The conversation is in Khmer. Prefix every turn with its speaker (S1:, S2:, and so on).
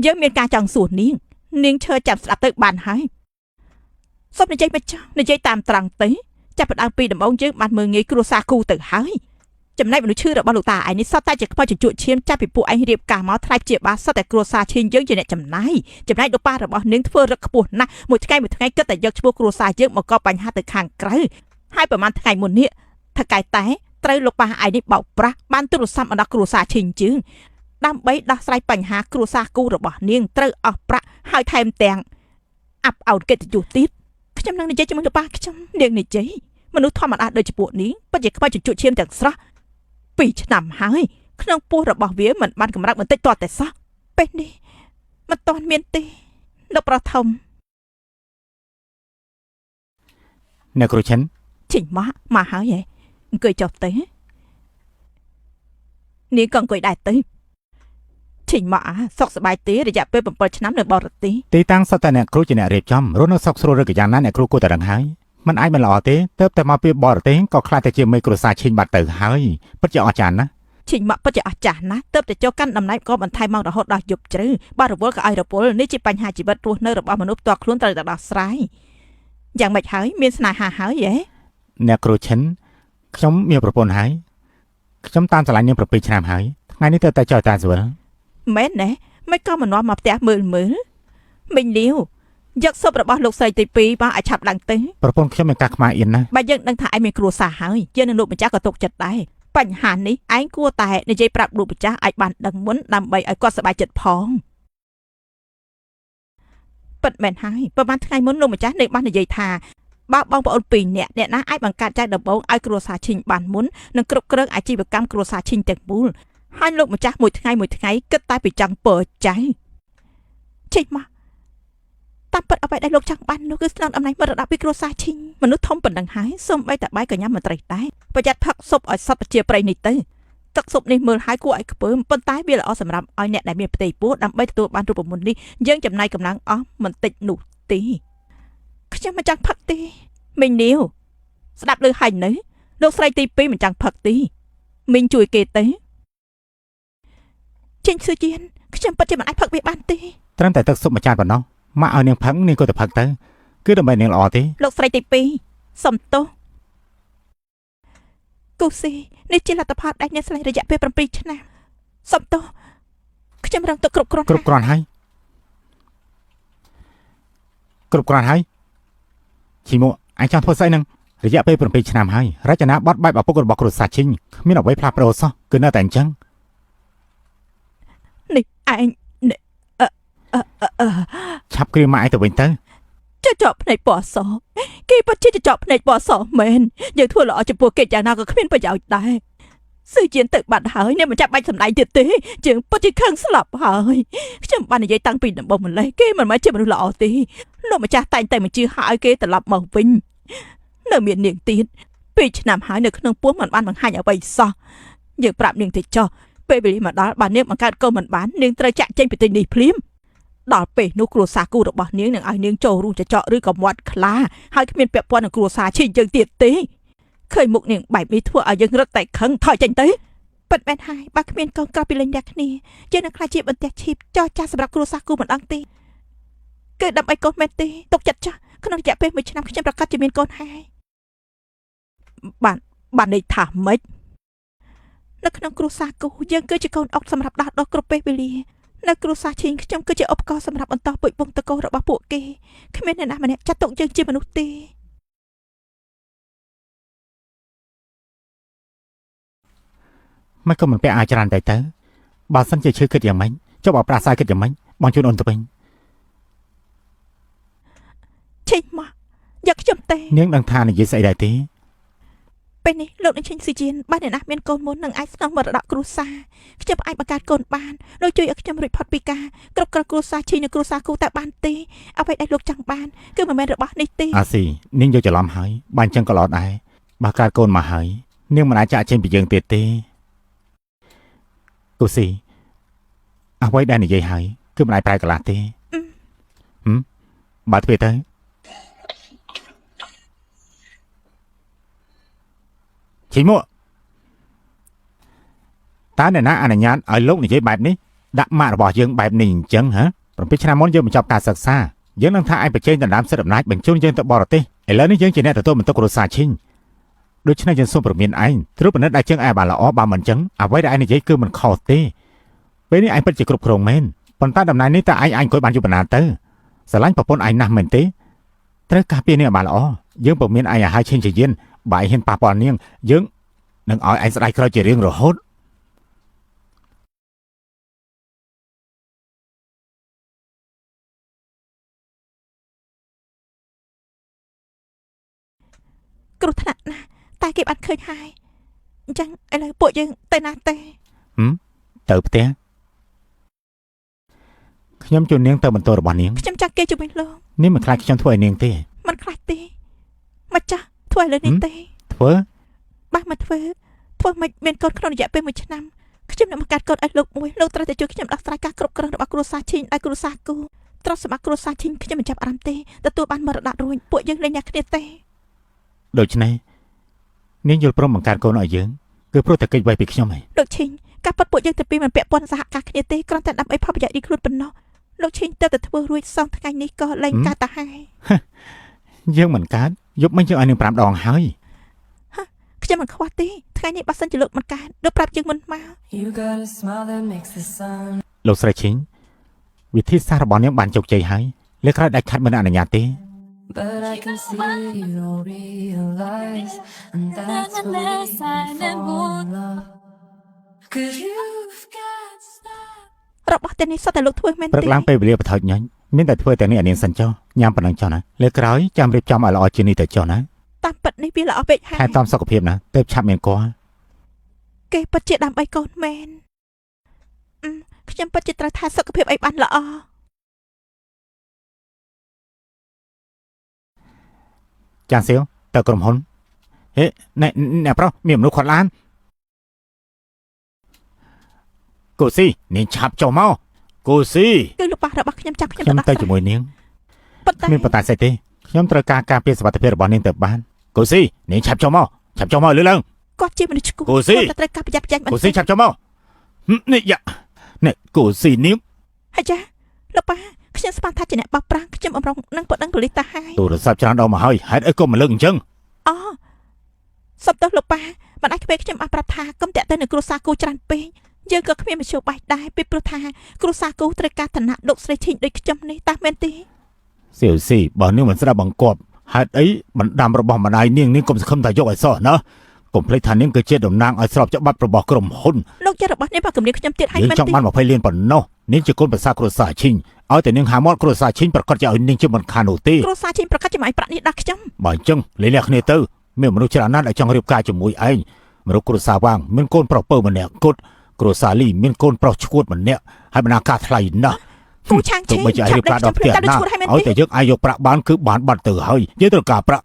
S1: យើងមានការចង់សួរនាងឈើចាប់ស្ដាប់ទៅបានហើយសុំនិយាយមិនចោះនិយាយតាមត្រង់ទេចាប់ផ្ដើមពីដំបូងយើងបានមើលងាយគ្រួសារគូទៅហើយចំណែកមនុស្សឈឺរបស់លោកតាឯងនេះសតតែជាខ្មោចជញ្ជក់ឈាមចាប់ពីពួកឯងរៀបការមកថ្លៃជាបាសតតែគ្រួសារឈីងយើងជាអ្នកចំណាយចំណែកលោកប៉ារបស់នាងធ្វើរឹកខ្ពស់ណាស់មួយថ្ងៃគិតតែយកឈ្មោះគ្រួសារយើងមកកប់បញ្ហាទៅខាងក្រៅហើយប្រហែលថ្ងៃមុននេះថកែតែត្រូវលោកប៉ាឯងនេះបោកប្រាស់បានទូរស័ព្ទមកដល់គ្រួសារឈីងជើងដើម្បីដោះស្រាយបញ្ហាគ្រួសារគូរបស់នាងត្រូវអស់ប្រាក់ហើយថែមទាំងអាប់អោនកិត្តិយសទៀតខ្ញុំនឹងនិយាយជាមួយលោកប៉ាខ្ញុំនាងនិយាយមនុស្សធម្មតាដូចជាពួកនាងពិតជាខ្មោចជញ្ជក់ឈាមទាំងស្រស់2 ឆ្នាំហើយក្នុងពោះរបស់វាមិនបានកម្រើកបន្តិចទាល់តែសោះពេលនេះមិនទាន់មានទេលោកប្រធម
S2: អ្នកគ្រូឈិន
S1: ជិញមកហើយហ៎អង្គុយចុះទៅនាងក៏អង្គុយដែរទៅជិញមកសុខសប្បាយទេរយៈពេល7 ឆ្នាំនៅបរទេស
S2: ទីតាំងសតតែអ្នកគ្រូជាអ្នករៀបចំរស់នៅសុខស្រួលឬក៏យ៉ាងណាអ្នកគ្រូគួរតែដឹងហើយមិនអាចមិនល្អទេទៅតែមកពីបរទេសក៏ខ្លាចតែជាមេគ្រួសារឈិញបាត់ទៅហើយពិតជាអស្ចារ្យណាស់
S1: ជិញមកពិតជាអស្ចារ្យណាស់ទៅតែចូលកាន់តំណែងក៏បន្ថែមមករហូតដល់យប់ជ្រៅបាត់រវល់ក៏ឲ្យរពលនេះជាបញ្ហាជីវិតរស់នៅរបស់មនុស្សផ្ទាល់ខ្លួនត្រូវតែដោះស្រាយយ៉ាងម៉េចហើយមានស្នេហាហើយហ៎
S2: អ្នកគ្រូឈិនខ្ញុំមានប្រពន្ធហើយខ្ញុំតាមឆ្លាញ់នាង7 ឆ្នាំហើយថ្ងៃនេះទៅតែចោលតាស្វិល
S1: មែនទេមិនក៏មិននាំមកផ្ទះមើលមិញលាវយកសុបរបស់លោកស្រីទី2មកឲ្យឆាប់ឡើងទៅ
S2: ប្រពន្ធខ្ញុំមានការខ្មាស់អៀនណាស់
S1: បើយើងដឹងថាឯងមានគ្រួសារហើយយើងនឹងលោកម្ចាស់ក៏ទុកចិត្តដែរបញ្ហានេះឯងគួរតែនិយាយប្រាប់លោកម្ចាស់ឲ្យបានដឹងមុនដើម្បីឲ្យគាត់សប្បាយចិត្តផងពិតមែនហើយប្រហែលថ្ងៃមុនលោកម្ចាស់នៅបាននិយាយថាបើបងប្អូន2នាក់អ្នកណាអាចបង្កើតចៅដំបងឲ្យគ្រួសារឈិញបានមុននឹងគ្រប់គ្រងអាជីវកម្មគ្រួសារឈិញទាំងមូលហើយលោកម្ចាស់មួយថ្ងៃគិតតែពីចង់ពើចៅជិញមកតាមពិតអ្វីដែលលោកចង់បាននោះគឺស្នងតំណែងមរតកពីគ្រួសារឈិញមនុស្សធំប៉ុណ្ណឹងហើយសូម្បីតែបាយក៏ញ៉ាំមិនត្រូវដែរប្រយ័ត្នផឹកស៊ុបឲ្យសត្វប្រជាប្រិយនេះទៅទឹកស៊ុបនេះមើលហើយគួរឲ្យខ្ពើមប៉ុន្តែវាល្អសម្រាប់ឲ្យអ្នកដែលមានផ្ទៃពោះដើម្បីទទួលបានរូបមន្តនេះយើងចំណាយកម្លាំងអស់មិនតិចនោះទេខ្ញុំមិនចង់ផឹកទេមីងនាវស្ដាប់ឮហើយនៅលោកស្រីទី2មិនចង់ផឹកទេមីងជួយគេទៅចេញស៊ឺជៀនខ្ញុំពិតជាមិនអាចផឹកវាបានទេ
S2: ត្រឹមតែទឹកស៊ុបមួយចានប៉ុណ្ណោះមកឲ្យនាងផឹកនាងក៏ទៅផឹកទៅគឺដើម្បីនាងល្អទេ
S1: លោកស្រីទី2សុំទោសគូស៊ីនេះជាលទ្ធផលដែលអ្នកស្រីរយៈពេល7 ឆ្នាំសុំទោសខ្ញុំរងទុក្ខគ្រប់គ្រាន់
S2: ហើយឈីមួអញចង់ធ្វើស្អីនឹងរយៈពេល7 ឆ្នាំហើយរចនាបថបែបឪពុករបស់គ្រួសារឈិញគ្មានអ្វីផ្លាស់ប្ដូរសោះគឺនៅតែអញ្ចឹង
S1: នេះឯង
S2: ឆាប់គ្រាម៉ាក់ឯងទៅវិញទៅ
S1: ចចកភ្នែកពណ៌សគេពិតជាចចកភ្នែកពណ៌សមែនយើងធ្វើល្អចំពោះគេយ៉ាងណាក៏គ្មានប្រយោជន៍ដែរស៊ឺជៀនទៅបាត់ហើយអ្នកមិនចាប់បាច់សម្ដែងទៀតទេជើងពិតជាខឹងស្លាប់ហើយខ្ញុំបាននិយាយតាំងពីដំបូងម្លេះគេមិនមែនជាមនុស្សល្អទេលោកម្ចាស់តែងតែបញ្ជាឲ្យគេត្រឡប់មកវិញនៅមាននាងទៀត2 ឆ្នាំហើយនៅក្នុងពោះមិនបានបង្ហាញអ្វីសោះយើងប្រាប់នាងទៅចោះពេលវេលាមកដល់បើនាងបង្កើតកូនមិនបាននាងត្រូវចាក់ចេញពីទីនេះភ្លាមដល់ពេលនោះគ្រួសារគូរបស់នាងនឹងឲ្យនាងចូលរួមចចកឬក៏មាត់ខ្លាហើយគ្មានពាក់ព័ន្ធនឹងគ្រួសារឈីយើងទៀតទេឃើញមុខនាងបែបនេះធ្វើឲ្យយើងរត់តែខឹងថយចេញទៅពិតមែនហើយបើគ្មានកូនក្រៅពីលេងអ្នកគ្នាយើងនឹងខ្លាចជាបន្ទះឈីបចោះចាស់សម្រាប់គ្រួសារគូមិនដឹងទេគឺដើម្បីកូនមែនទេទុកចិត្តចាស់ក្នុងរយៈពេល1 ឆ្នាំខ្ញុំប្រកាសជាមានកូនហើយបានន័យថាម៉េចនៅក្នុងគ្រួសារគូយើងគឺជាកូនអុកសម្រាប់ដោះដូរគ្រប់ពេលវេលានៅគ្រួសារឈីងខ្ញុំគឺជាឧបករណ៍សម្រាប់បន្តពូជពងតកូលរបស់ពួកគេគ្មានអ្នកណាម្នាក់ចាត់ទុកយើងជាមនុស្សទេ
S2: មិនក៏មិនពាក់អាចច្រើនទៅបើសិនជាឈឺគិតយ៉ាងម៉េចចុះបើប្រាស្រ័យគិតយ៉ាងម៉េចបងជូនអូនទៅវិញ
S1: ឈិញមកយកខ្ញុំទេ
S2: នាងដឹងថានិយាយស្អីដែរទេ
S1: ពេលនេះលោកនឹងឈិញស៊ីជៀនបានអ្នកណាមានកូនមុននឹងអាចស្នងមរតកគ្រួសារខ្ញុំអាចបង្កើតកូនបានលោកជួយឲ្យខ្ញុំរួចផុតពីការគ្រប់គ្រងគ្រួសារឈីនិងគ្រួសារគូតែបានទេអ្វីដែលលោកចង់បានគឺមិនមែនរបស់នេះទេ
S2: អាស៊ីនាងយកច្រឡំហើយបើអញ្ចឹងក៏ល្អដែរបើកើតកូនមកហើយនាងមិនអាចចាក់ចេញពីយើងទៀតទេគូស៊ីអ្វីដែលនិយាយហើយគឺមិនអាចប្រែកន្លះទេបើធ្វើទៅឈីមួតើអ្នកណាអនុញ្ញាតឲ្យលោកនិយាយបែបនេះ ដាក់ម៉ាក់របស់យើងបែបនេះអញ្ចឹងហ៎7ឆ្នាំមុនយើងបញ្ចប់ការសិក្សាយើងនឹងថាឯងបញ្ចេញដណ្ដើមសិទ្ធិអំណាចបញ្ជូនយើងទៅបរទេសឥឡូវនេះយើងជាអ្នកទទួលបន្ទុកគ្រួសារឈិញដូច្នេះយើងសូមព្រមានឯងត្រួតពិនិត្យដែលយើងឯងបានល្អបើមិនអញ្ចឹងអ្វីដែលឯងនិយាយគឺមិនខុសទេពេលនេះឯងពិតជាគ្រប់គ្រងមែនប៉ុន្តែដំណើរនេះតើឯងអង្គុយបានយូរប៉ុណ្ណាទៅស្រឡាញ់ប្រពន្ធឯងណាស់មែនទេត្រូវការពារនាងបានល្អយើងពុំមានឯងឲ្យឈិញជាយានបើឯងហ៊ានប៉ះពាល់នាងយើងនឹងឲ្យឯងស្ដាយក្រោយជារៀងរហូត
S1: គ្រោះថ្នាក់ណាស់តែគេបានឃើញហើយអញ្ចឹងឥឡូវពួកយើងទៅណាទេ
S2: ទៅផ្ទះខ្ញុំជួននាងទៅបន្ទោរបស់នាង
S1: ខ្ញុំចាក់គេជាមួយលោក
S2: នាងមិនខ្លាចខ្ញុំធ្វើឲ្យនាងទេ
S1: មិនខ្លាចទេមកចាស់ធ្វើឲ្យលើនេះទេ
S2: ធ្វើ
S1: បើមកធ្វើមិនមានកូនក្នុងរយៈពេល1ឆ្នាំខ្ញុំនឹងបង្កើតកូនឲ្យលោកមួយលោកត្រូវតែជួយខ្ញុំដោះស្រាយការគ្រប់គ្រងរបស់គ្រួសារឈិញឲ្យគ្រួសារគូទ្រព្យសម្បត្តិគ្រួសារឈិញខ្ញុំមិនចាប់អារម្មណ៍ទេទទួលបានមរតករួចពួកយើងលែងញ៉ាំគ្នាទេ
S2: ដូច្នេះនាងយល់ព្រមបង្កើតកូនឲ្យយើងគឺព្រោះតែកិច្ចវេះពីខ្ញុំហ៎
S1: លោកឈិញការប៉ັດពួកយើងទៅពីមិនពាក់ព័ន្ធសហការគ្នាទេគ្រាន់តែដើម្បីផលប្រយោជន៍រីខ្លួនប៉ុណ្ណោះលោកឈិញទៅតែធ្វើរួចសងថ្ងៃនេះក៏លែងកើតទៅហើយ
S2: យើងមិនកើតយប់មិញយើងឲ្យនាង5ដងហើយ
S1: ខ្ញុំមិនខ្វះទេថ្ងៃនេះបើសិនជាលោកមិនកើតលោកប្រាប់យើងមុនមក
S2: លោកស្រីឈិញវិធីសាស្ត្ររបស់នាងបានជោគជ័យហើយលើក្រោយដាច់ខាត់មិនអនុញ្ញាតទេ
S3: But I can see you don't realize and that's what I fall in love Cause you've got stuff
S1: របស់តែនេះសុទ្ធតែលោកធ្វើមែនទេ
S2: ព្រឹកឡើងពេលវេលាបថុចញ៉ាញ់មានតែធ្វើតែនេះអានាងសិនចុះញ៉ាំប៉ុណ្ណឹងចុះណាលើក្រោយចាំរៀបចំឲ្យល្អជាងនេះទៅចុះណា
S1: តាមពិតនេះវាល្អពេកហើយ
S2: ថែទាំសុខភាពណាទើបឆាប់មានគល់
S1: គេពិតជាដើម្បីកូនមែនខ្ញុំពិតជាត្រូវថែសុខភាពឲ្យបានល្អ
S2: ចាសៀវទៅក្រុមហ៊ុនហេអ្នកប្រុសមានមនុស្សខាត់ឡានគូស៊ីនាងឆាប់ចុះមកគូស៊ី
S1: គឺលោកប៉ះរបស់ខ្ញុំចាំ
S2: ខ្ញុំទៅជាមួយនាងមានប៉ុន្តែស្អីទេខ្ញុំត្រូវការពារសុវត្ថិភាពរបស់នាងទៅបានគូស៊ីនាងឆាប់ចុះមកលឺឡើង
S1: គាត់ជាមនុស្សឈ្គួត
S2: គាត់
S1: ត្រូវការប្រយ័ត្នប្រយែង
S2: គូស៊ីឆាប់ចុះមកនេះគូស៊ីនាង
S1: ហើយចាលោកប៉ះខ្ញុំស្មានថាជាអ្នកបោះប្រាំងខ្ញុំអំរងនឹងប្តឹងប៉ូលីសទៅហើយ
S2: ទូរស័ព្ទច្រើនដងមកហើយហេតុអីក៏មិនលើកអញ្ចឹង
S1: អូសុំទោសលោកប៉ាមិនអាចខ្ញុំបានប្រាប់ថាកុំតាក់ទងនឹងគ្រួសារគូច្រើនពេកយើងក៏គ្មានមធ្យោបាយដែរពីព្រោះថាគ្រួសារគូត្រូវការឋានៈលោកស្រីឈិញដូចខ្ញុំនេះតើមែនទេស
S2: ៀវស៊ីបើនាងមិនស្ដាប់បង្គាប់ហេតុអីបណ្ដាំរបស់ម្ដាយនាងកុំសង្ឃឹមថាយកឲ្យសោះណាកុំភ្លេចថានាងគឺជាតំណាងឲ្យស្របច្បាប់របស់ក្រុមហ៊ុន
S1: លោកចាស់របស់នាងបើគំរាមខ្ញុំទៀតហើយ
S2: មែនទេចង់បាន20លានប៉ុណ្ណោះនាងជាកូនប្រសារគ្រួសារឈិញឲ្យតែនាងហាមាត់គ្រួសារឈិញប្រកាសជាឲ្យនាងជាមិនខាននោះទេ
S1: គ្រួសារឈិញប្រកាសជាមិនឲ្យប្រាក់នេះដល់ខ្ញុំ
S2: បើអញ្ចឹងលេលះគ្នាទៅមានមនុស្សច្រើនណាស់ដែលចង់រៀបការជាមួយឯងមនុស្សគ្រួសារវាងមានកូនប្រុសពៅម្នាក់គត់គ្រួសារលីមានកូនប្រុសឈួតម្នាក់ហើយបណ្ណាការថ្លៃណាស់
S1: គូឆាងឈិញ
S2: ទៅរៀបការដល់ផ្ទះណាឲ្យតែយើងអាចយកប្រាក់បានគឺបានបាត់ទៅហើយយើងត្រូវការប្រាក់